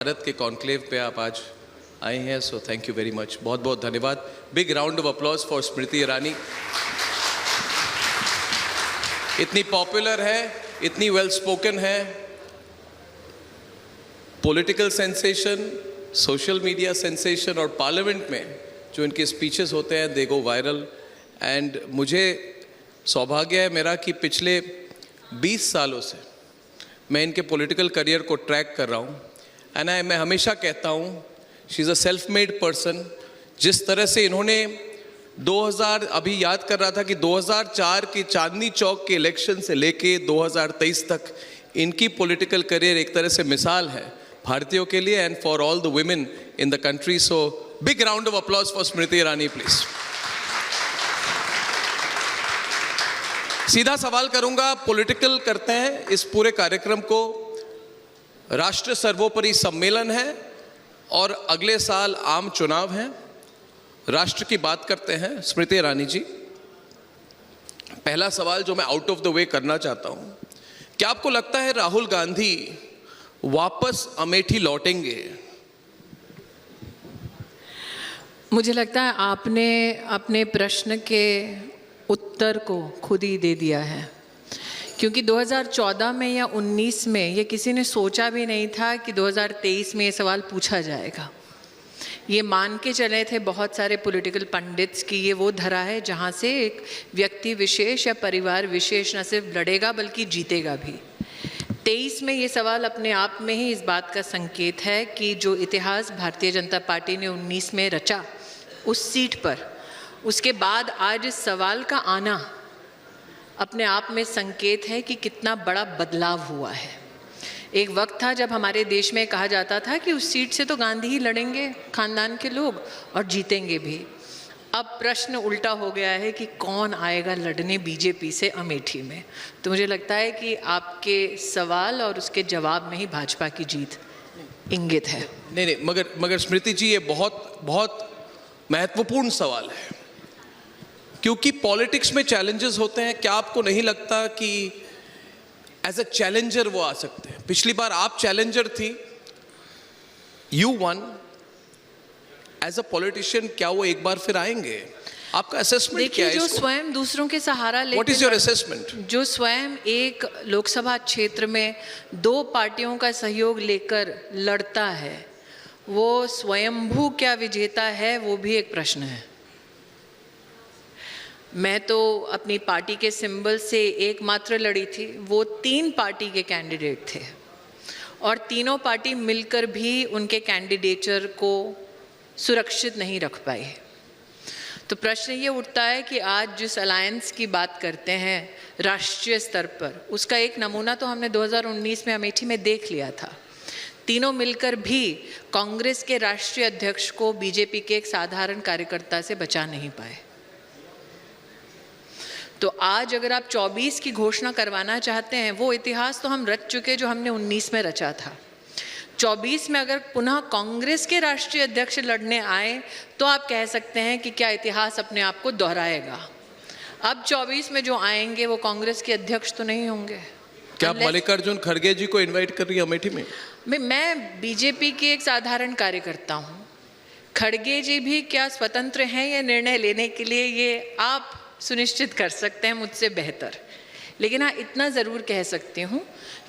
भारत के कॉन्क्लेव पे आप आज आए हैं, so thank you very much, बहुत बहुत धन्यवाद। Big round of applause for Smriti Irani. इतनी पॉपुलर है, इतनी वेल स्पोकन है, political sensation, social media sensation, और पार्लियामेंट में जो इनके स्पीचेस होते हैं दे गो वायरल। एंड मुझे सौभाग्य है मेरा कि पिछले 20 सालों से मैं इनके पॉलिटिकल करियर को ट्रैक कर रहा हूँ। एंड मैं हमेशा कहता हूँ she is a self made person. जिस तरह से इन्होंने 2000, अभी याद कर रहा था कि 2004 के चांदनी चौक के इलेक्शन से लेके 2023 तक इनकी पॉलिटिकल करियर एक तरह से मिसाल है भारतीयों के लिए and for all the women in the country. So big round of applause for Smriti Irani please. सीधा सवाल करूंगा, पॉलिटिकल करते हैं इस पूरे कार्यक्रम को। राष्ट्र सर्वोपरि सम्मेलन है और अगले साल आम चुनाव हैं। राष्ट्र की बात करते हैं स्मृति ईरानी जी। पहला सवाल जो मैं आउट ऑफ द वे करना चाहता हूं, क्या आपको लगता है राहुल गांधी वापस अमेठी लौटेंगे? मुझे लगता है आपने अपने प्रश्न के उत्तर को खुद ही दे दिया है, क्योंकि 2014 में या 19 में ये किसी ने सोचा भी नहीं था कि 2023 में ये सवाल पूछा जाएगा। ये मान के चले थे बहुत सारे पॉलिटिकल पंडित्स कि ये वो धरा है जहाँ से एक व्यक्ति विशेष या परिवार विशेष न सिर्फ लड़ेगा बल्कि जीतेगा भी। 23 में ये सवाल अपने आप में ही इस बात का संकेत है कि जो इतिहास भारतीय जनता पार्टी ने 19 में रचा उस सीट पर, उसके बाद आज इस सवाल का आना अपने आप में संकेत है कि कितना बड़ा बदलाव हुआ है। एक वक्त था जब हमारे देश में कहा जाता था कि उस सीट से तो गांधी ही लड़ेंगे, खानदान के लोग, और जीतेंगे भी। अब प्रश्न उल्टा हो गया है कि कौन आएगा लड़ने बीजेपी से अमेठी में। तो मुझे लगता है कि आपके सवाल और उसके जवाब में ही भाजपा की जीत इंगित है। नहीं, मगर स्मृति जी, ये बहुत बहुत महत्वपूर्ण सवाल है, क्योंकि पॉलिटिक्स में चैलेंजेस होते हैं। क्या आपको नहीं लगता कि एज अ चैलेंजर वो आ सकते हैं? पिछली बार आप चैलेंजर थी, you won. As a politician क्या वो एक बार फिर आएंगे? आपका असेसमेंट क्या है? जो स्वयं दूसरों के सहारा लेके, व्हाट इज योर असेसमेंट? जो स्वयं एक लोकसभा क्षेत्र में 2 पार्टियों का सहयोग लेकर लड़ता है, वो स्वयंभू क्या विजेता है, वो भी एक प्रश्न है। मैं तो अपनी पार्टी के सिंबल से एकमात्र लड़ी थी, वो 3 पार्टी के कैंडिडेट थे और तीनों पार्टी मिलकर भी उनके कैंडिडेचर को सुरक्षित नहीं रख पाए। तो प्रश्न ये उठता है कि आज जिस अलायंस की बात करते हैं राष्ट्रीय स्तर पर, उसका एक नमूना तो हमने 2019 में अमेठी में देख लिया था। तीनों मिलकर भी कांग्रेस के राष्ट्रीय अध्यक्ष को बीजेपी के एक साधारण कार्यकर्ता से बचा नहीं पाए। तो आज अगर आप 24 की घोषणा करवाना चाहते हैं, वो इतिहास तो हम रच चुके जो हमने 19 में रचा था। 24 में अगर पुनः कांग्रेस के राष्ट्रीय अध्यक्ष लड़ने आए तो आप कह सकते हैं कि क्या इतिहास अपने आप को दोहराएगा। अब 24 में जो आएंगे वो कांग्रेस के अध्यक्ष तो नहीं होंगे। क्या मल्लिकार्जुन खड़गे जी को इनवाइट कर रही है अमेठी में? मैं बीजेपी की एक साधारण कार्यकर्ता हूँ। खड़गे जी भी क्या स्वतंत्र हैं ये निर्णय लेने के लिए, ये आप सुनिश्चित कर सकते हैं मुझसे बेहतर। लेकिन हाँ, इतना ज़रूर कह सकती हूँ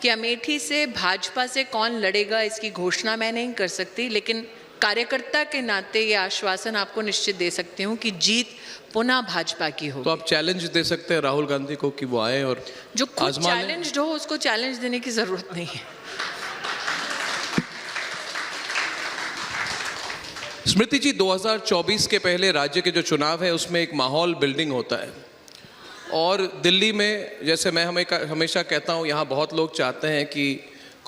कि अमेठी से भाजपा से कौन लड़ेगा इसकी घोषणा मैं नहीं कर सकती, लेकिन कार्यकर्ता के नाते ये आश्वासन आपको निश्चित दे सकती हूँ कि जीत पुनः भाजपा की हो। तो आप चैलेंज दे सकते हैं राहुल गांधी को कि वो आए और जो खुद चैलेंज्ड हो उसको चैलेंज देने की ज़रूरत नहीं है। स्मृति जी, 2024 के पहले राज्य के जो चुनाव है उसमें एक माहौल बिल्डिंग होता है, और दिल्ली में जैसे मैं हमेशा कहता हूँ, यहाँ बहुत लोग चाहते हैं कि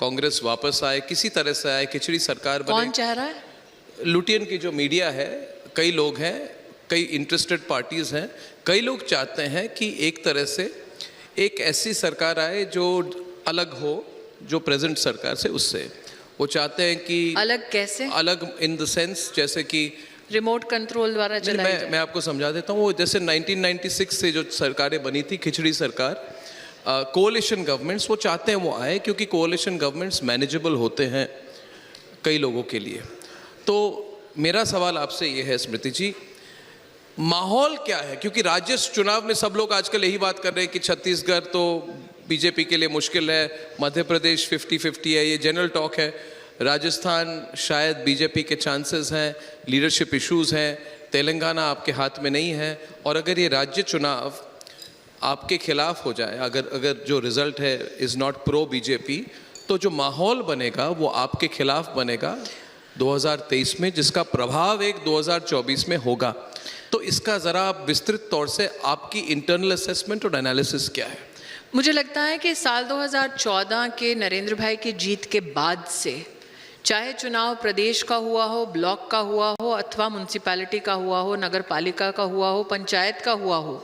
कांग्रेस वापस आए, किसी तरह से आए, खिचड़ी सरकार बने। कौन चाह रहा है? लुटियन की जो मीडिया है, कई लोग हैं, कई इंटरेस्टेड पार्टीज हैं, कई लोग चाहते हैं कि एक तरह से एक ऐसी सरकार आए जो अलग हो जो प्रेजेंट सरकार से, उससे वो चाहते हैं कि अलग कैसे? अलग इन द सेंस जैसे कि रिमोट कंट्रोल द्वारा चलाई जाए। मैं आपको समझा देता हूँ। वो जैसे 1996 से जो सरकारें बनी थी, खिचड़ी सरकार, कोalition गवर्नमेंट्स, वो चाहते हैं वो आए क्योंकि कोalition गवर्नमेंट्स मैनेजेबल होते हैं। कई लोगों के लिए। तो मेरा सवाल आपसे ये है स्मृति जी, माहौल क्या है? क्योंकि राज्य चुनाव में सब लोग आजकल यही बात कर रहे हैं कि छत्तीसगढ़ तो बीजेपी के लिए मुश्किल है, मध्य प्रदेश 50-50 है, ये जनरल टॉक है, राजस्थान शायद बीजेपी के चांसेस हैं, लीडरशिप इश्यूज हैं, तेलंगाना आपके हाथ में नहीं है, और अगर ये राज्य चुनाव आपके खिलाफ हो जाए, अगर जो रिजल्ट है इज़ नॉट प्रो बीजेपी, तो जो माहौल बनेगा वो आपके खिलाफ बनेगा 2023 में, जिसका प्रभाव एक 2024 में होगा। तो इसका ज़रा आप विस्तृत तौर से आपकी इंटरनल असेसमेंट और एनालिसिस क्या है? मुझे लगता है कि साल 2014 के नरेंद्र भाई की जीत के बाद से, चाहे चुनाव प्रदेश का हुआ हो, ब्लॉक का हुआ हो, अथवा म्यूनसिपैलिटी का हुआ हो, नगर पालिका का हुआ हो, पंचायत का हुआ हो,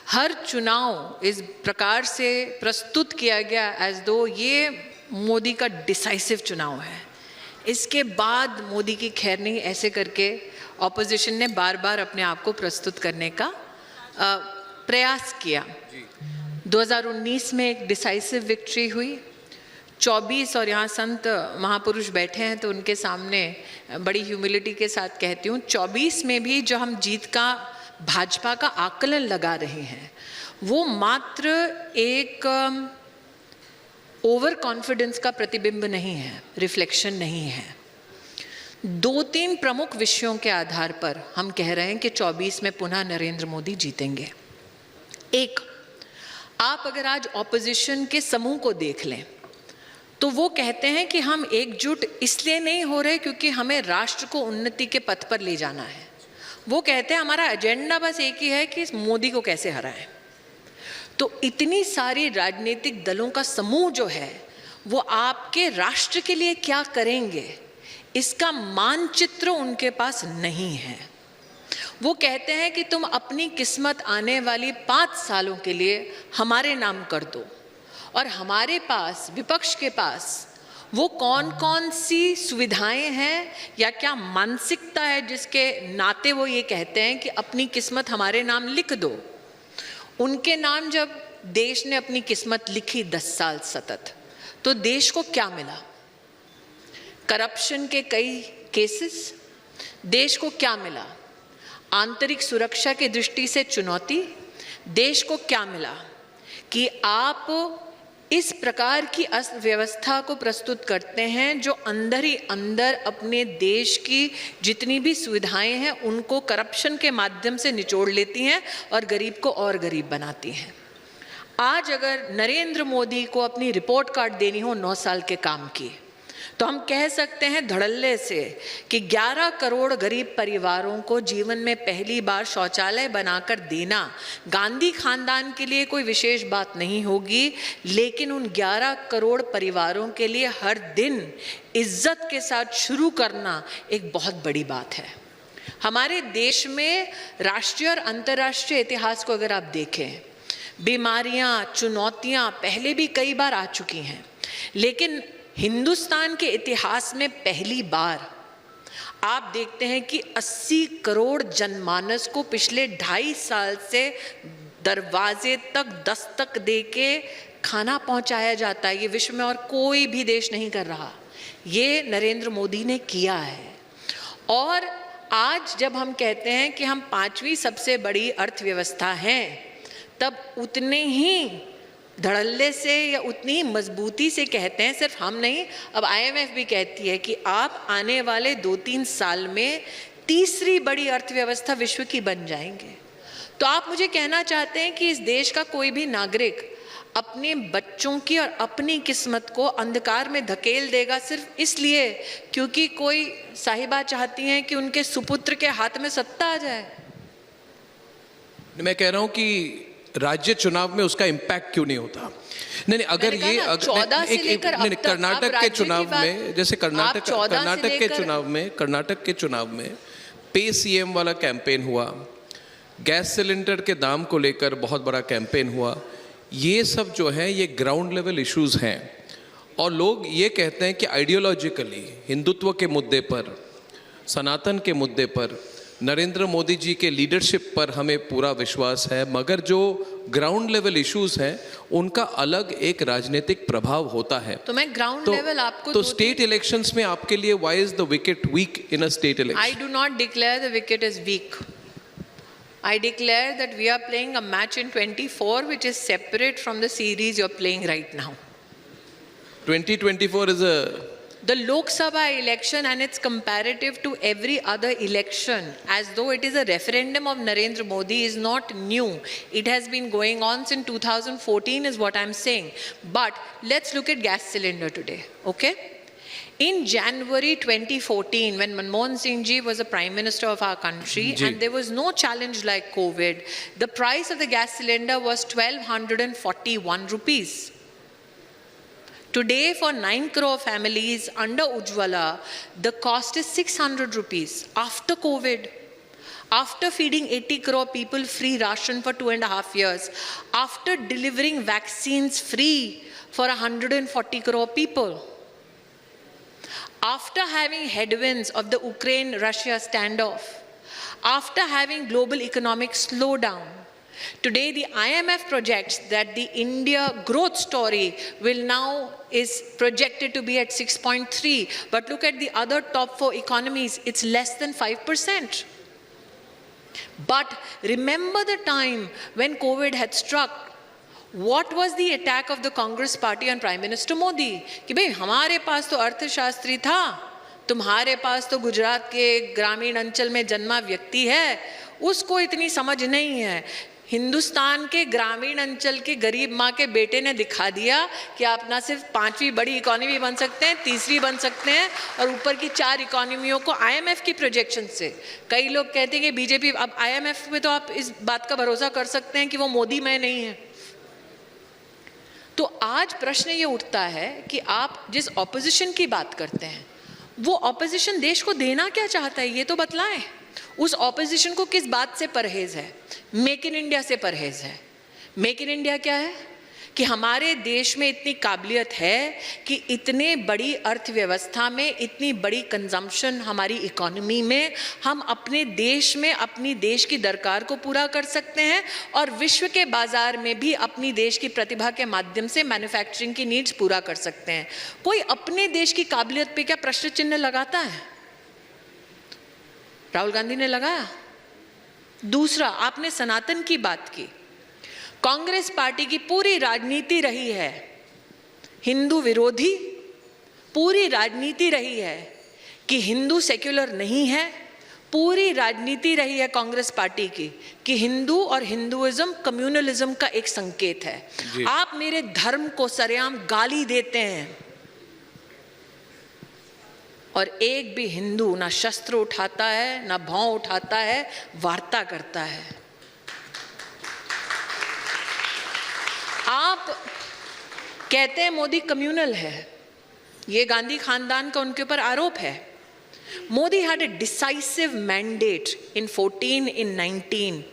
हर चुनाव इस प्रकार से प्रस्तुत किया गया एज दो ये मोदी का डिसाइसिव चुनाव है, इसके बाद मोदी की खैर नहीं, ऐसे करके ऑपोजिशन ने बार बार अपने आप को प्रस्तुत करने का प्रयास किया। 2019 में एक डिसाइसिव विक्ट्री हुई, 24, और यहाँ संत महापुरुष बैठे हैं तो उनके सामने बड़ी ह्यूमिलिटी के साथ कहती हूँ, 24 में भी जो हम जीत का भाजपा का आकलन लगा रहे हैं वो मात्र एक ओवर कॉन्फिडेंस का प्रतिबिंब नहीं है, रिफ्लेक्शन नहीं है। 2-3 प्रमुख विषयों के आधार पर हम कह रहे हैं कि 24 में पुनः नरेंद्र मोदी जीतेंगे। एक, आप अगर आज ऑपोजिशन के समूह को देख लें तो वो कहते हैं कि हम एकजुट इसलिए नहीं हो रहे क्योंकि हमें राष्ट्र को उन्नति के पथ पर ले जाना है। वो कहते हैं हमारा एजेंडा बस एक ही है कि मोदी को कैसे हराएं। तो इतनी सारी राजनीतिक दलों का समूह जो है वो आपके राष्ट्र के लिए क्या करेंगे इसका मानचित्र उनके पास नहीं है। वो कहते हैं कि तुम अपनी किस्मत आने वाली 5 सालों के लिए हमारे नाम कर दो, और हमारे पास, विपक्ष के पास, वो कौन कौन सी सुविधाएं हैं या क्या मानसिकता है जिसके नाते वो ये कहते हैं कि अपनी किस्मत हमारे नाम लिख दो। उनके नाम जब देश ने अपनी किस्मत लिखी 10 साल सतत, तो देश को क्या मिला? करप्शन के कई केसेस। देश को क्या मिला? आंतरिक सुरक्षा की दृष्टि से चुनौती। देश को क्या मिला? कि आप इस प्रकार की अर्थव्यवस्था को प्रस्तुत करते हैं जो अंदर ही अंदर अपने देश की जितनी भी सुविधाएं हैं उनको करप्शन के माध्यम से निचोड़ लेती हैं और गरीब को और गरीब बनाती हैं। आज अगर नरेंद्र मोदी को अपनी रिपोर्ट कार्ड देनी हो 9 साल के काम की, तो हम कह सकते हैं धड़ल्ले से कि 11 करोड़ गरीब परिवारों को जीवन में पहली बार शौचालय बनाकर देना गांधी खानदान के लिए कोई विशेष बात नहीं होगी, लेकिन उन 11 करोड़ परिवारों के लिए हर दिन इज्जत के साथ शुरू करना एक बहुत बड़ी बात है। हमारे देश में राष्ट्रीय और अंतर्राष्ट्रीय इतिहास को अगर आप देखें, बीमारियां, चुनौतियां पहले भी कई बार आ चुकी हैं, लेकिन हिंदुस्तान के इतिहास में पहली बार आप देखते हैं कि 80 करोड़ जनमानस को पिछले 2.5 साल से दरवाजे तक दस्तक देके खाना पहुंचाया जाता है। ये विश्व में और कोई भी देश नहीं कर रहा, ये नरेंद्र मोदी ने किया है। और आज जब हम कहते हैं कि हम 5वीं सबसे बड़ी अर्थव्यवस्था हैं, तब उतने ही धड़ल्ले से या उतनी ही मजबूती से कहते हैं, सिर्फ हम नहीं, अब IMF भी कहती है कि आप आने वाले 2-3 साल में तीसरी बड़ी अर्थव्यवस्था विश्व की बन जाएंगे। तो आप मुझे कहना चाहते हैं कि इस देश का कोई भी नागरिक अपने बच्चों की और अपनी किस्मत को अंधकार में धकेल देगा सिर्फ इसलिए क्योंकि कोई साहिबा चाहती हैं कि उनके सुपुत्र के हाथ में सत्ता आ जाए? मैं कह रहा हूं कि राज्य चुनाव में उसका इम्पैक्ट क्यों नहीं होता? नहीं, अगर ये कर्नाटक के चुनाव में, जैसे कर्नाटक के चुनाव में पे CM वाला कैंपेन हुआ, गैस सिलेंडर के दाम को लेकर बहुत बड़ा कैंपेन हुआ, ये सब जो है ये ग्राउंड लेवल इश्यूज हैं। और लोग ये कहते हैं कि आइडियोलॉजिकली हिंदुत्व के मुद्दे पर, सनातन के मुद्दे पर नरेंद्र मोदी जी के लीडरशिप पर हमें पूरा विश्वास है, मगर जो ग्राउंड लेवल इश्यूज हैं उनका अलग एक राजनीतिक प्रभाव होता है। तो मैं ग्राउंड लेवल आपको तो स्टेट इलेक्शंस में आपके लिए why is the wicket weak in a state election? I do not declare the wicket as weak. I declare that we are playing a match in 24 which is separate from the series you're playing right now. 2024 is The Lok Sabha election and its comparative to every other election as though it is a referendum of Narendra Modi is not new. It has been going on since 2014 is what I'm saying. But let's look at gas cylinder today, okay? In January 2014, when Manmohan Singh ji was the Prime Minister of our country and there was no challenge like COVID, the price of the gas cylinder was 1,241 rupees. Today, for 9 crore families under Ujjwala, the cost is 600 rupees after COVID. After feeding 80 crore people free ration for 2.5 years, after delivering vaccines free for 140 crore people, after having headwinds of the Ukraine-Russia standoff, after having global economic slowdown, today the IMF projects that the India growth story is projected to be at 6.3. But look at the other top 4 economies, it's less than 5%. But remember the time when COVID had struck. What was the attack of the Congress party on Prime Minister Modi? कि भाई हमारे पास तो अर्थशास्त्री था, तुम्हारे पास तो गुजरात के ग्रामीण अंचल में जन्मा व्यक्ति है, उसको इतनी समझ नहीं है। हिंदुस्तान के ग्रामीण अंचल के गरीब माँ के बेटे ने दिखा दिया कि आप ना सिर्फ 5वीं बड़ी इकोनॉमी बन सकते हैं, 3री बन सकते हैं और ऊपर की 4 इकोनॉमियों को IMF की प्रोजेक्शन से। कई लोग कहते हैं कि बीजेपी, अब IMF में तो आप इस बात का भरोसा कर सकते हैं कि वो मोदी में नहीं है। तो आज प्रश्न ये उठता है कि आप जिस ऑपोजिशन की बात करते हैं वो ऑपोजिशन देश को देना क्या चाहता है, ये तो बतलाएं। उस ऑपोजिशन को किस बात से परहेज है? मेक इन इंडिया से परहेज है। मेक इन इंडिया क्या है? कि हमारे देश में इतनी काबिलियत है कि इतने बड़ी अर्थव्यवस्था में, इतनी बड़ी कंजम्पशन हमारी इकोनॉमी में, हम अपने देश में अपनी देश की दरकार को पूरा कर सकते हैं और विश्व के बाजार में भी अपनी देश की प्रतिभा के माध्यम से मैन्युफैक्चरिंग की नीड्स पूरा कर सकते हैं। कोई अपने देश की काबिलियत पे क्या प्रश्न चिन्ह लगाता है? राहुल गांधी ने लगाया। दूसरा, आपने सनातन की बात की। कांग्रेस पार्टी की पूरी राजनीति रही है हिंदू विरोधी, पूरी राजनीति रही है कि हिंदू सेक्युलर नहीं है, पूरी राजनीति रही है कांग्रेस पार्टी की कि हिंदू और हिंदुइज्म कम्युनलिज्म का एक संकेत है। आप मेरे धर्म को सरेआम गाली देते हैं और एक भी हिंदू ना शस्त्र उठाता है, ना भौं उठाता है, वार्ता करता है। आप कहते हैं मोदी कम्युनल है, ये गांधी खानदान का उनके ऊपर आरोप है। Modi had a decisive mandate in 14, in 19.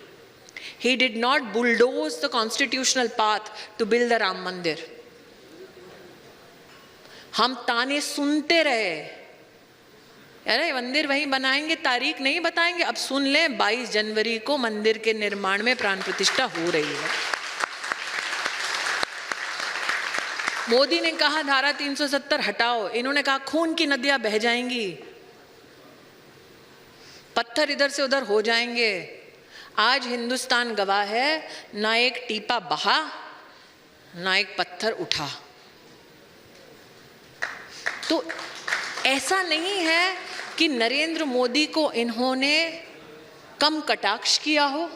He did not bulldoze the constitutional path to build the Ram Mandir. हम ताने सुनते रहे, अरे मंदिर वहीं बनाएंगे, तारीख नहीं बताएंगे। अब सुन लें, 22 जनवरी को मंदिर के निर्माण में प्राण प्रतिष्ठा हो रही है। मोदी ने कहा धारा 370 हटाओ, इन्होंने कहा खून की नदियां बह जाएंगी, पत्थर इधर से उधर हो जाएंगे। आज हिंदुस्तान गवाह है, ना एक टीपा बहा, ना एक पत्थर उठा। तो ऐसा नहीं है कि नरेंद्र मोदी को इन्होंने कम कटाक्ष किया हो,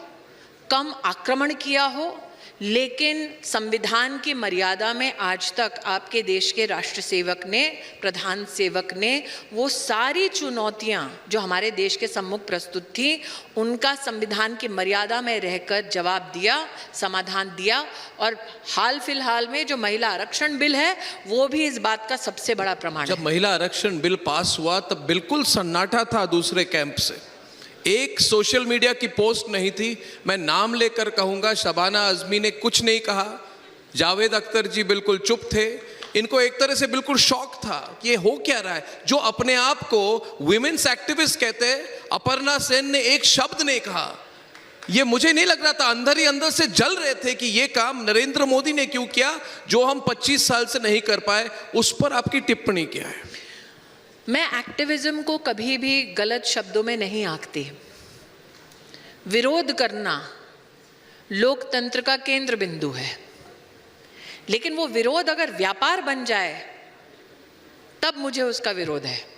कम आक्रमण किया हो, लेकिन संविधान की मर्यादा में आज तक आपके देश के राष्ट्र सेवक ने, प्रधान सेवक ने वो सारी चुनौतियां जो हमारे देश के सम्मुख प्रस्तुत थी, उनका संविधान की मर्यादा में रहकर जवाब दिया, समाधान दिया। और हाल फिलहाल में जो महिला आरक्षण बिल है वो भी इस बात का सबसे बड़ा प्रमाण है। जब महिला आरक्षण बिल पास हुआ तब बिल्कुल सन्नाटा था दूसरे कैंप से, एक सोशल मीडिया की पोस्ट नहीं थी। मैं नाम लेकर कहूंगा, शबाना आजमी ने कुछ नहीं कहा, जावेद अख्तर जी बिल्कुल चुप थे, इनको एक तरह से बिल्कुल शॉक था कि ये हो क्या रहा है। जो अपने आप को विमेंस एक्टिविस्ट कहते हैं, अपर्णा सेन ने एक शब्द नहीं कहा। ये मुझे नहीं लग रहा था, अंदर ही अंदर से जल रहे थे कि ये काम नरेंद्र मोदी ने क्यों किया जो हम 25 साल से नहीं कर पाए। उस पर आपकी टिप्पणी क्या है? मैं एक्टिविज्म को कभी भी गलत शब्दों में नहीं आंकती। विरोध करना लोकतंत्र का केंद्र बिंदु है, लेकिन वो विरोध अगर व्यापार बन जाए तब मुझे उसका विरोध है।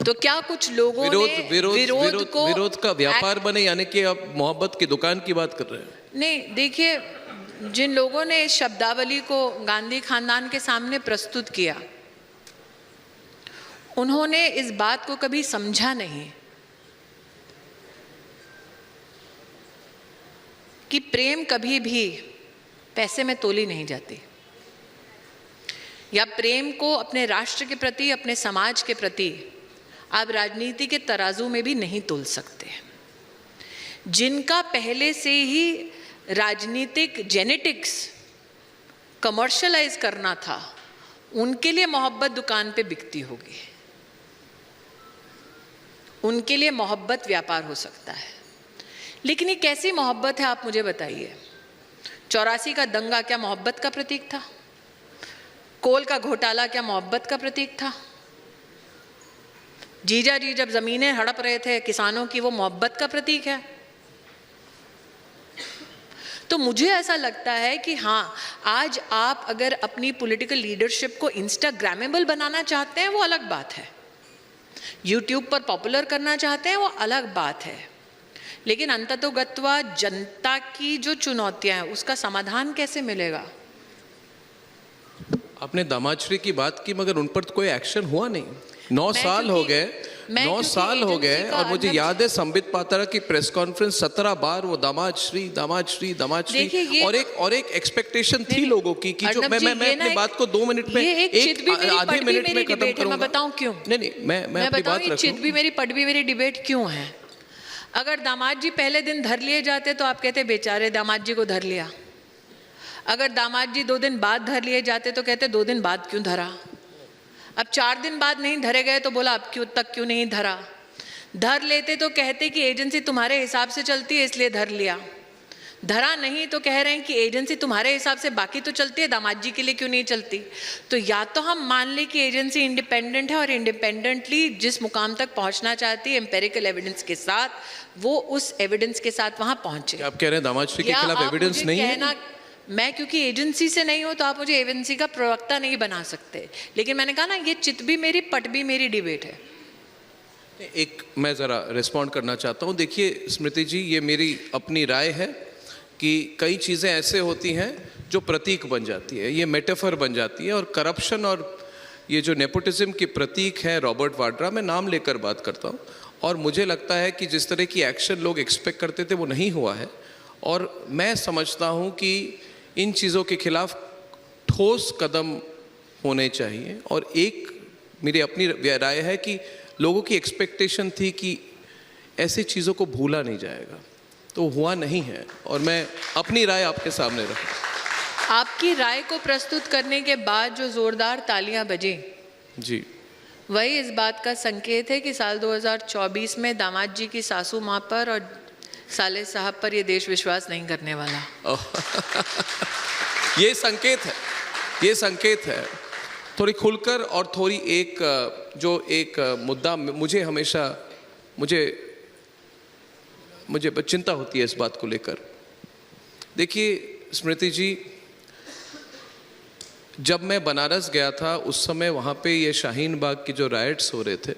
तो क्या कुछ लोगों ने विरोध का व्यापार बने, यानी कि आप मोहब्बत की दुकान की बात कर रहे हैं? नहीं, देखिए, जिन लोगों ने इस शब्दावली को गांधी खानदान के सामने प्रस्तुत किया, उन्होंने इस बात को कभी समझा नहीं कि प्रेम कभी भी पैसे में तोली नहीं जाती, या प्रेम को अपने राष्ट्र के प्रति, अपने समाज के प्रति आप राजनीति के तराजू में भी नहीं तोल सकते। जिनका पहले से ही राजनीतिक जेनेटिक्स कमर्शियलाइज करना था, उनके लिए मोहब्बत दुकान पे बिकती होगी, उनके लिए मोहब्बत व्यापार हो सकता है। लेकिन ये कैसी मोहब्बत है, आप मुझे बताइए। 84 का दंगा क्या मोहब्बत का प्रतीक था? कोल का घोटाला क्या मोहब्बत का प्रतीक था? जीजा जी जब जमीनें हड़प रहे थे किसानों की, वो मोहब्बत का प्रतीक है? तो मुझे ऐसा लगता है कि हाँ, आज आप अगर अपनी पॉलिटिकल लीडरशिप को इंस्टाग्रामेबल बनाना चाहते हैं, वो अलग बात है। यूट्यूब पर पॉपुलर करना चाहते हैं, वो अलग बात है। लेकिन अंततोगत्वा जनता की जो चुनौतियां हैं, उसका समाधान कैसे मिलेगा? आपने दामाश्री की बात की, मगर उन पर तो कोई एक्शन हुआ नहीं। 9 साल हो गए, 9 साल हो गए, और मुझे याद है संबित पात्रा की प्रेस कॉन्फ्रेंस 17 बार वो दामाश्री दामाश्री दामाश्री, और एक एक्सपेक्टेशन थी लोगों की कि जो मैं अपनी बात को 2 मिनट में, आधे मिनट में खत्म करूंगा। मैं बताऊं क्यों? नहीं, मैं अपनी बात रखूं। चित भी मेरी पट भी मेरी डिबेट क्यों है? अगर दामाद जी पहले दिन धर लिए जाते तो आप कहते बेचारे दामाद जी को धर लिया। अगर दामाद जी 2 दिन बाद धर लिए जाते तो कहते 2 दिन बाद क्यों धरा। अब 4 दिन बाद नहीं धरे गए तो बोला अब क्यों नहीं धरा। धर लेते तो कहते कि एजेंसी तुम्हारे हिसाब से चलती है इसलिए धर लिया। धरा नहीं तो कह रहे हैं कि एजेंसी तुम्हारे हिसाब से बाकी तो चलती है, दामाद जी के लिए क्यों नहीं चलती। तो या तो हम मान लें कि एजेंसी इंडिपेंडेंट है और इंडिपेंडेंटली जिस मुकाम तक पहुंचना चाहती है एम्पेरिकल एविडेंस के साथ, वो उस एविडेंस के साथ वहां पहुंचे। आप कह रहे हैं दामाश्री के खिलाफ एविडेंस नहीं है? मैं क्योंकि एजेंसी से नहीं हूं तो आप मुझे एजेंसी का प्रवक्ता नहीं बना सकते। लेकिन मैंने कहा ना, ये चित भी मेरी पट भी मेरी डिबेट है। एक मैं ज़रा रिस्पॉन्ड करना चाहता हूँ। देखिए स्मृति जी, ये मेरी अपनी राय है कि कई चीज़ें ऐसे होती हैं जो प्रतीक बन जाती है, ये मेटाफर बन जाती है। और करप्शन और ये जो नेपोटिज्म की प्रतीक है रॉबर्ट वाड्रा, मैं नाम लेकर बात करता हूँ, और मुझे लगता है कि जिस तरह की एक्शन लोग एक्सपेक्ट करते थे वो नहीं हुआ है। और मैं समझता हूँ कि इन चीज़ों के खिलाफ ठोस कदम होने चाहिए। और एक मेरी अपनी राय है कि लोगों की एक्सपेक्टेशन थी कि ऐसी चीज़ों को भूला नहीं जाएगा, तो हुआ नहीं है। और मैं अपनी राय आपके सामने रखूं। आपकी राय को प्रस्तुत करने के बाद जो जोरदार तालियां बजी जी, वही इस बात का संकेत है कि साल 2024 में दामाद जी की सासू माँ पर और साले साहब पर ये देश विश्वास नहीं करने वाला। ये संकेत है, ये संकेत है। थोड़ी खुलकर और थोड़ी एक मुद्दा मुझे हमेशा मुझे चिंता होती है इस बात को लेकर। देखिए स्मृति जी, जब मैं बनारस गया था उस समय वहाँ पे ये शाहीन बाग के जो राइट्स हो रहे थे,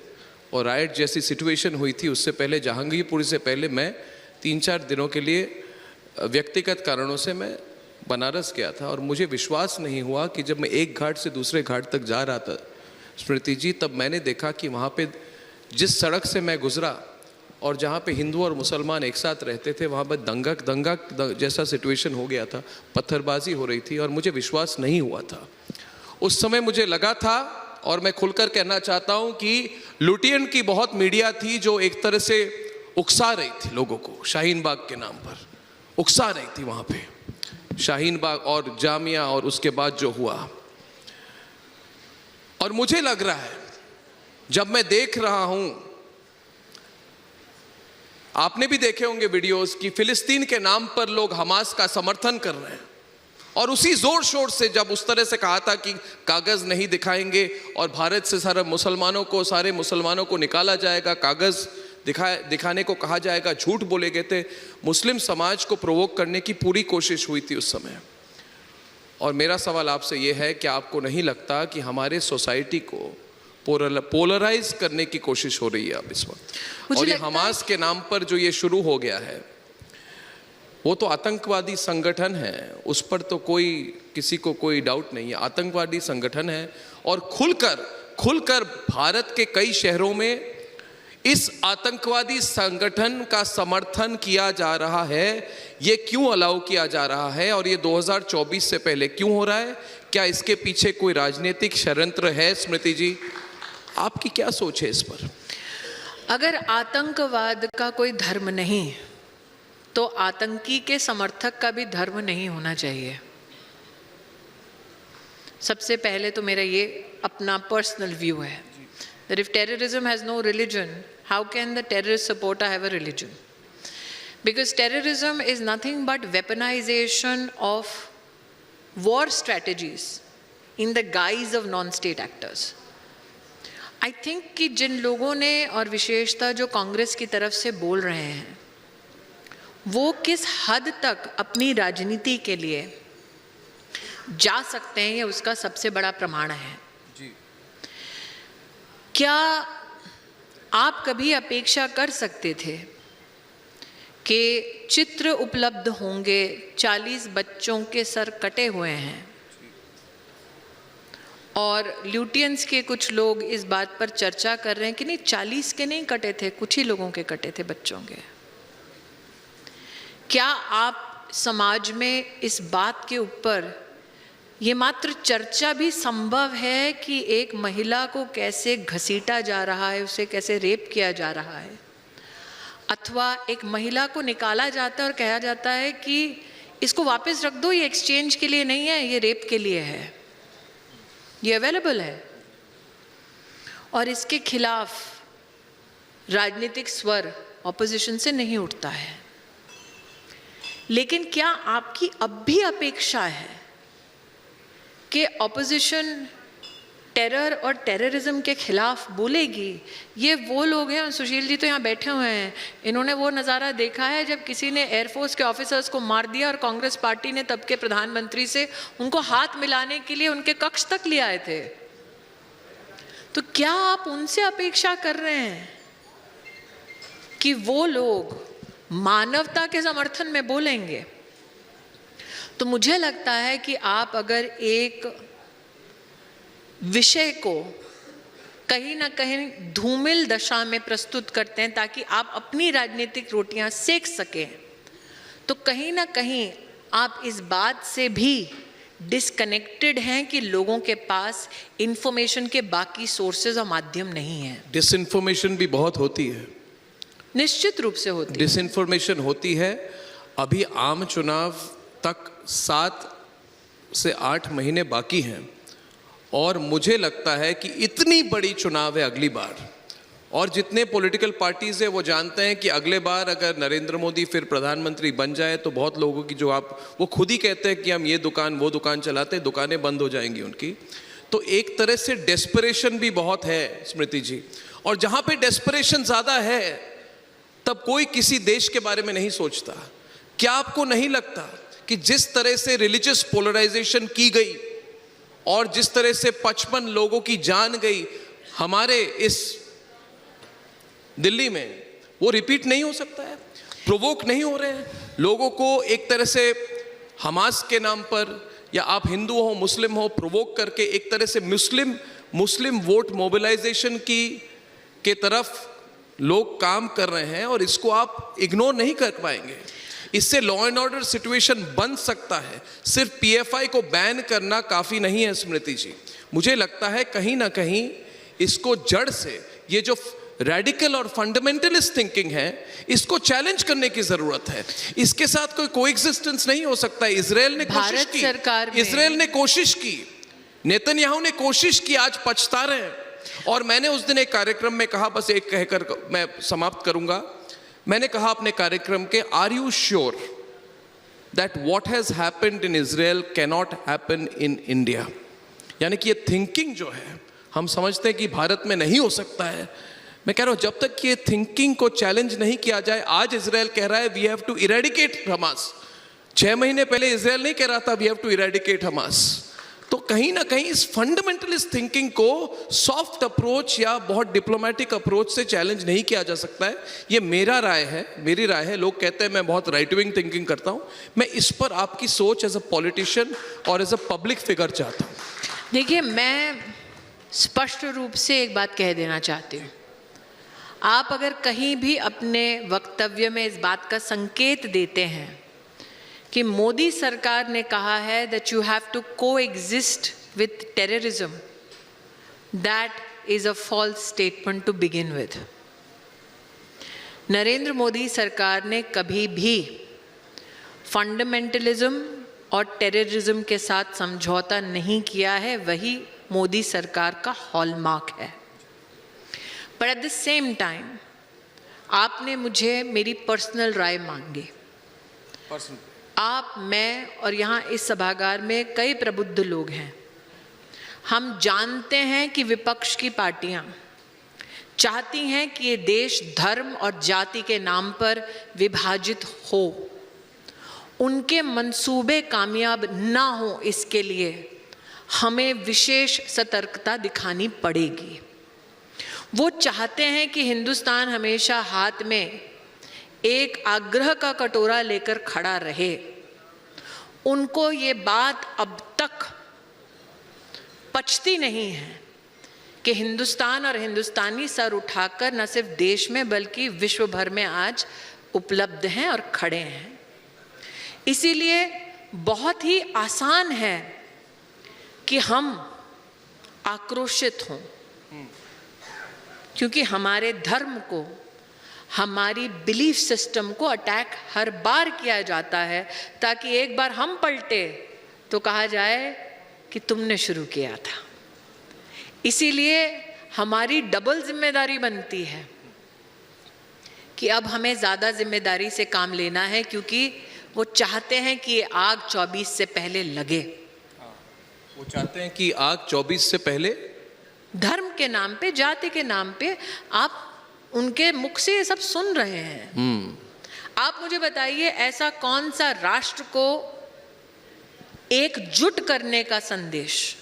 और राइट जैसी सिचुएशन हुई थी, उससे पहले जहांगीरपुरी से पहले मैं 3-4 दिनों के लिए व्यक्तिगत कारणों से मैं बनारस गया था। और मुझे विश्वास नहीं हुआ कि जब मैं एक घाट से दूसरे घाट तक जा रहा था स्मृति जी, तब मैंने देखा कि वहाँ पे जिस सड़क से मैं गुजरा और जहाँ पे हिंदू और मुसलमान एक साथ रहते थे, वहाँ पर दंगा जैसा सिचुएशन हो गया था, पत्थरबाजी हो रही थी, और मुझे विश्वास नहीं हुआ था। उस समय मुझे लगा था, और मैं खुलकर कहना चाहता हूँ कि लुटियन की बहुत मीडिया थी जो एक तरह से उकसा रही थी लोगों को, शाहीन बाग के नाम पर उकसा रही थी। वहाँ पे शाहीन बाग और जामिया और उसके बाद जो हुआ, और मुझे लग रहा है, जब मैं देख रहा हूं, आपने भी देखे होंगे वीडियोस कि फिलिस्तीन के नाम पर लोग हमास का समर्थन कर रहे हैं, और उसी जोर शोर से जब उस तरह से कहा था कि कागज नहीं दिखाएंगे और भारत से सारे मुसलमानों को निकाला जाएगा, कागज दिखाने को कहा जाएगा, झूठ बोले गए थे, मुस्लिम समाज को प्रोवोक करने की पूरी कोशिश हुई थी उस समय। और मेरा सवाल आपसे ये है कि आपको नहीं लगता कि हमारे सोसाइटी को पोलराइज करने की कोशिश हो रही है अब इस वक्त? और ये हमास के नाम पर जो ये शुरू हो गया है, वो तो आतंकवादी संगठन है, उस पर तो किसी को कोई डाउट नहीं है, आतंकवादी संगठन है। और खुलकर भारत के कई शहरों में इस आतंकवादी संगठन का समर्थन किया जा रहा है। ये क्यों अलाउ किया जा रहा है और ये 2024 से पहले क्यों हो रहा है? क्या इसके पीछे कोई राजनीतिक षड्यंत्र है? स्मृति जी, आपकी क्या सोच है इस पर? अगर आतंकवाद का कोई धर्म नहीं, तो आतंकी के समर्थक का भी धर्म नहीं होना चाहिए। सबसे पहले तो मेरा ये अपना पर्सनल व्यू है that if terrorism has no religion, how can the terrorist supporter have a religion? Because terrorism is nothing but weaponization of war strategies in the guise of non-state actors. I think कि जिन लोगों ने, और विशेषतः जो कांग्रेस की तरफ से बोल रहे हैं, वो किस हद तक अपनी राजनीति के लिए जा सकते हैं, ये उसका सबसे बड़ा प्रमाण है। क्या आप कभी अपेक्षा कर सकते थे कि चित्र उपलब्ध होंगे 40 बच्चों के सर कटे हुए हैं और ल्यूटियंस के कुछ लोग इस बात पर चर्चा कर रहे हैं कि नहीं, 40 के नहीं कटे थे, कुछ ही लोगों के कटे थे, बच्चों के? क्या आप समाज में इस बात के ऊपर ये मात्र चर्चा भी संभव है कि एक महिला को कैसे घसीटा जा रहा है, उसे कैसे रेप किया जा रहा है, अथवा एक महिला को निकाला जाता है और कहा जाता है कि इसको वापस रख दो, ये एक्सचेंज के लिए नहीं है, ये रेप के लिए है, ये अवेलेबल है, और इसके खिलाफ राजनीतिक स्वर ऑपोजिशन से नहीं उठता है। लेकिन क्या आपकी अब भी अपेक्षा है कि ऑपोजिशन टेरर और टेररिज्म के खिलाफ बोलेगी? ये वो लोग हैं, सुशील जी तो यहाँ बैठे हुए हैं, इन्होंने वो नज़ारा देखा है जब किसी ने एयरफोर्स के ऑफिसर्स को मार दिया और कांग्रेस पार्टी ने तब के प्रधानमंत्री से उनको हाथ मिलाने के लिए उनके कक्ष तक ले आए थे। तो क्या आप उनसे अपेक्षा कर रहे हैं कि वो लोग मानवता के समर्थन में बोलेंगे? तो मुझे लगता है कि आप अगर एक विषय को कहीं ना कहीं धूमिल दशा में प्रस्तुत करते हैं ताकि आप अपनी राजनीतिक रोटियां सेक सकें, तो कहीं ना कहीं आप इस बात से भी डिस्कनेक्टेड हैं कि लोगों के पास इंफॉर्मेशन के बाकी सोर्सेज और माध्यम नहीं है। डिसइंफॉर्मेशन भी बहुत होती है, निश्चित रूप से होती है, डिसइंफॉर्मेशन होती है। अभी आम चुनाव तक 7 से 8 महीने बाकी हैं और मुझे लगता है कि इतनी बड़ी चुनाव है अगली बार, और जितने पॉलिटिकल पार्टीज हैं वो जानते हैं कि अगले बार अगर नरेंद्र मोदी फिर प्रधानमंत्री बन जाए तो बहुत लोगों की वो खुद ही कहते हैं कि हम ये दुकान वो दुकान चलाते हैं, दुकानें बंद हो जाएंगी उनकी। तो एक तरह से डेस्परेशन भी बहुत है स्मृति जी, और जहाँ पे डेस्परेशन ज़्यादा है तब कोई किसी देश के बारे में नहीं सोचता। क्या आपको नहीं लगता कि जिस तरह से रिलीजियस पोलराइजेशन की गई और जिस तरह से 55 लोगों की जान गई हमारे इस दिल्ली में, वो रिपीट नहीं हो सकता है? प्रोवोक नहीं हो रहे हैं लोगों को एक तरह से हमास के नाम पर, या आप हिंदू हो मुस्लिम हो, प्रोवोक करके एक तरह से मुस्लिम वोट मोबिलाइजेशन के तरफ लोग काम कर रहे हैं, और इसको आप इग्नोर नहीं कर पाएंगे। इससे लॉ एंड ऑर्डर सिचुएशन बन सकता है। सिर्फ पीएफआई को बैन करना काफ़ी नहीं है स्मृति जी, मुझे लगता है कहीं ना कहीं इसको जड़ से, ये जो रेडिकल और फंडामेंटलिस्ट थिंकिंग है, इसको चैलेंज करने की जरूरत है। इसके साथ कोई कोएग्जिस्टेंस नहीं हो सकता है। इजराइल ने कोशिश की, नेतन्याहू ने कोशिश की, आज पछता रहे हैं। और मैंने उस दिन एक कार्यक्रम में कहा, बस एक कहकर मैं समाप्त करूंगा, मैंने कहा अपने कार्यक्रम के, are you sure that what has happened in Israel can not happen in India? यानी कि ये थिंकिंग जो है, हम समझते हैं कि भारत में नहीं हो सकता है। मैं कह रहा हूं जब तक ये थिंकिंग को चैलेंज नहीं किया जाए, आज इजराइल कह रहा है we have to eradicate Hamas, 6 महीने पहले इजराइल नहीं कह रहा था we have to eradicate Hamas. तो कहीं ना कहीं इस फंडामेंटलिस्ट थिंकिंग को सॉफ्ट अप्रोच या बहुत डिप्लोमेटिक अप्रोच से चैलेंज नहीं किया जा सकता है। ये मेरा राय है, मेरी राय है। लोग कहते हैं मैं बहुत राइट विंग थिंकिंग करता हूं, मैं इस पर आपकी सोच एज अ पॉलिटिशियन और एज अ पब्लिक फिगर चाहता हूं। देखिए, मैं स्पष्ट रूप से एक बात कह देना चाहती हूँ, आप अगर कहीं भी अपने वक्तव्य में इस बात का संकेत देते हैं कि मोदी सरकार ने कहा है that you have to coexist with terrorism, that is a false statement to begin with. Narendra Modi सरकार ने कभी भी फंडामेंटलिज्म और टेररिज्म के साथ समझौता नहीं किया है, वही मोदी सरकार का हॉलमार्क है। पर एट द सेम टाइम आपने मुझे मेरी पर्सनल राय मांगी। आप, मैं और यहाँ इस सभागार में कई प्रबुद्ध लोग हैं, हम जानते हैं कि विपक्ष की पार्टियां चाहती हैं कि ये देश धर्म और जाति के नाम पर विभाजित हो। उनके मंसूबे कामयाब ना हो, इसके लिए हमें विशेष सतर्कता दिखानी पड़ेगी। वो चाहते हैं कि हिंदुस्तान हमेशा हाथ में एक आग्रह का कटोरा लेकर खड़ा रहे। उनको ये बात अब तक पचती नहीं है कि हिंदुस्तान और हिंदुस्तानी सर उठाकर न सिर्फ देश में बल्कि विश्व भर में आज उपलब्ध हैं और खड़े हैं। इसीलिए बहुत ही आसान है कि हम आक्रोशित हों, क्योंकि हमारे धर्म को, हमारी बिलीफ सिस्टम को अटैक हर बार किया जाता है, ताकि एक बार हम पलटे तो कहा जाए कि तुमने शुरू किया था। इसीलिए हमारी डबल जिम्मेदारी बनती है कि अब हमें ज़्यादा जिम्मेदारी से काम लेना है, क्योंकि वो चाहते हैं कि ये आग 24 से पहले लगे। वो चाहते हैं कि आग 24 से पहले, धर्म के नाम पे, जाति के नाम पे, आप उनके मुख से ये सब सुन रहे हैं। आप मुझे बताइए, ऐसा कौन सा राष्ट्र को एकजुट करने का संदेश,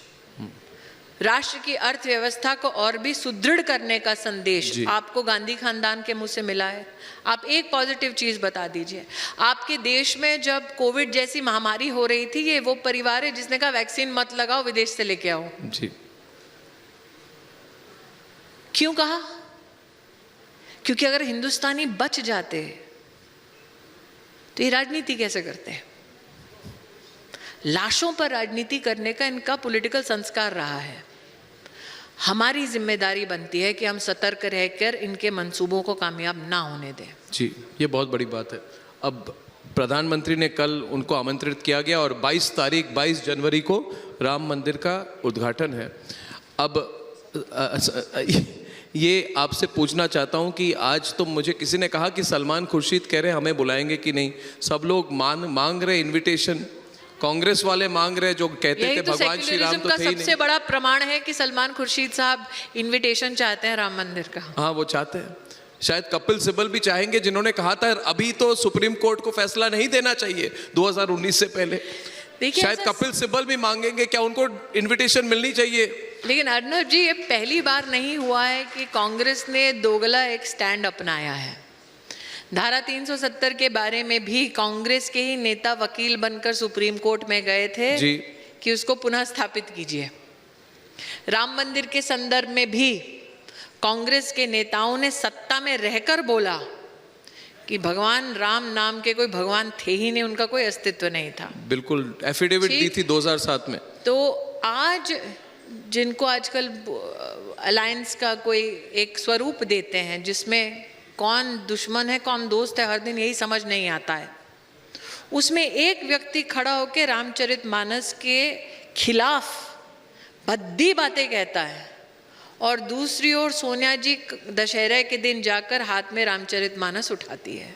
राष्ट्र की अर्थव्यवस्था को और भी सुदृढ़ करने का संदेश आपको गांधी खानदान के मुंह से मिला है? आप एक पॉजिटिव चीज बता दीजिए। आपके देश में जब कोविड जैसी महामारी हो रही थी, ये वो परिवार है जिसने कहा वैक्सीन मत लगाओ, विदेश से लेके आओ। जी। क्यों कहा? क्योंकि अगर हिंदुस्तानी बच जाते तो ये राजनीति कैसे करते हैं? लाशों पर राजनीति करने का इनका पॉलिटिकल संस्कार रहा है। हमारी जिम्मेदारी बनती है कि हम सतर्क रहकर इनके मंसूबों को कामयाब ना होने दें। जी, ये बहुत बड़ी बात है। अब प्रधानमंत्री ने कल उनको आमंत्रित किया गया और 22 जनवरी को राम मंदिर का उद्घाटन है। अब ये आपसे पूछना चाहता हूं कि आज तो मुझे किसी ने कहा कि सलमान खुर्शीद कह रहे हमें बुलाएंगे कि नहीं। सब लोग मांग रहे इनविटेशन, कांग्रेस वाले मांग रहे जो कहते थे भगवान श्री राम तो थे ही नहीं। सबसे बड़ा प्रमाण है कि सलमान खुर्शीद साहब इनविटेशन चाहते हैं राम मंदिर का। हाँ, वो चाहते हैं। शायद कपिल सिब्बल भी चाहेंगे, जिन्होंने कहा था अभी तो सुप्रीम कोर्ट को फैसला नहीं देना चाहिए 2019 से पहले। शायद कपिल सिब्बल भी मांगेंगे, क्या उनको इनविटेशन मिलनी चाहिए? लेकिन अर्नब जी, ये पहली बार नहीं हुआ है कि कांग्रेस ने दोगला एक स्टैंड अपनाया है। धारा 370 के बारे में भी कांग्रेस के ही नेता वकील बनकर सुप्रीम कोर्ट में गए थे जी। कि उसको पुनः स्थापित कीजिए। राम मंदिर के संदर्भ में भी कांग्रेस के नेताओं ने सत्ता में रहकर बोला कि भगवान राम नाम के कोई भगवान थे ही नहीं, उनका कोई अस्तित्व नहीं था। बिल्कुल, एफिडेविट दी थी 2007 में। तो आज जिनको आजकल अलायंस का कोई एक स्वरूप देते हैं जिसमें कौन दुश्मन है कौन दोस्त है, हर दिन यही समझ नहीं आता है। उसमें एक व्यक्ति खड़ा होकर रामचरितमानस के खिलाफ भद्दी बातें कहता है, और दूसरी ओर सोनिया जी दशहरे के दिन जाकर हाथ में रामचरितमानस उठाती है।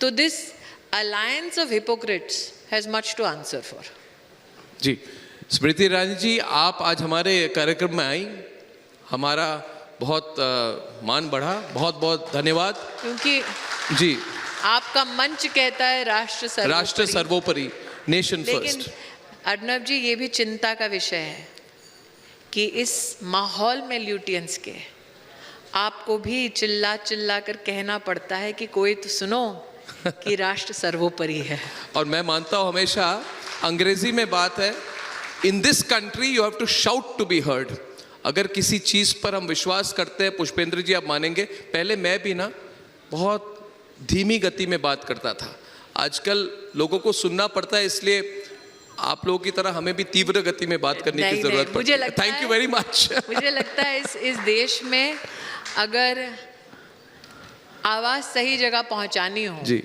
तो this alliance of hypocrites has much to answer for. जी, स्मृति ईरानी जी, आप आज हमारे कार्यक्रम में आई, हमारा बहुत मान बढ़ा, बहुत बहुत धन्यवाद। क्योंकि जी, आपका मंच कहता है राष्ट्र सर्वोपरि, नेशन लेकिन फर्स्ट। अर्नब जी, ये भी चिंता का विषय है कि इस माहौल में ल्यूटियंस के आपको भी चिल्ला चिल्ला कर कहना पड़ता है कि कोई तो सुनो कि राष्ट्र सर्वोपरि है। और मैं मानता हूं, हमेशा अंग्रेजी में बात है, in this country you have to shout to be heard. अगर किसी चीज़ पर हम विश्वास करते हैं, पुष्पेंद्र जी आप मानेंगे, पहले मैं भी ना बहुत धीमी गति में बात करता था। आजकल लोगों को सुनना पड़ता है, इसलिए आप लोगों की तरह हमें भी तीव्र गति में बात करने की जरूरत पड़ती है। Thank you very much. मुझे लगता है इस देश में अगर आवाज़ सही जगह पहुंचानी हो जी,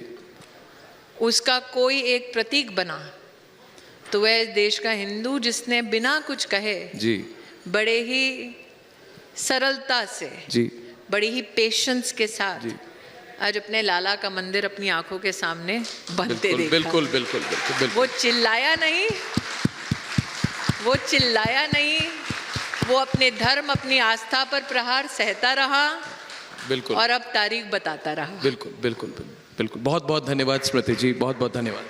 उसका कोई एक प्रतीक बना तो वह इस देश का हिंदू, जिसने बिना कुछ कहे जी, बड़े ही सरलता से, जी, बड़ी ही पेशेंस के साथ जी, आज अपने लाला का मंदिर अपनी आंखों के सामने बनते देखा। बिल्कुल बिल्कुल बिल्कुल बिल्कुल। वो चिल्लाया नहीं, वो अपने धर्म, अपनी आस्था पर प्रहार सहता रहा, बिल्कुल, और अब तारीख बताता रहा। बिल्कुल बिल्कुल बिल्कुल। बहुत बहुत धन्यवाद स्मृति जी, बहुत बहुत धन्यवाद।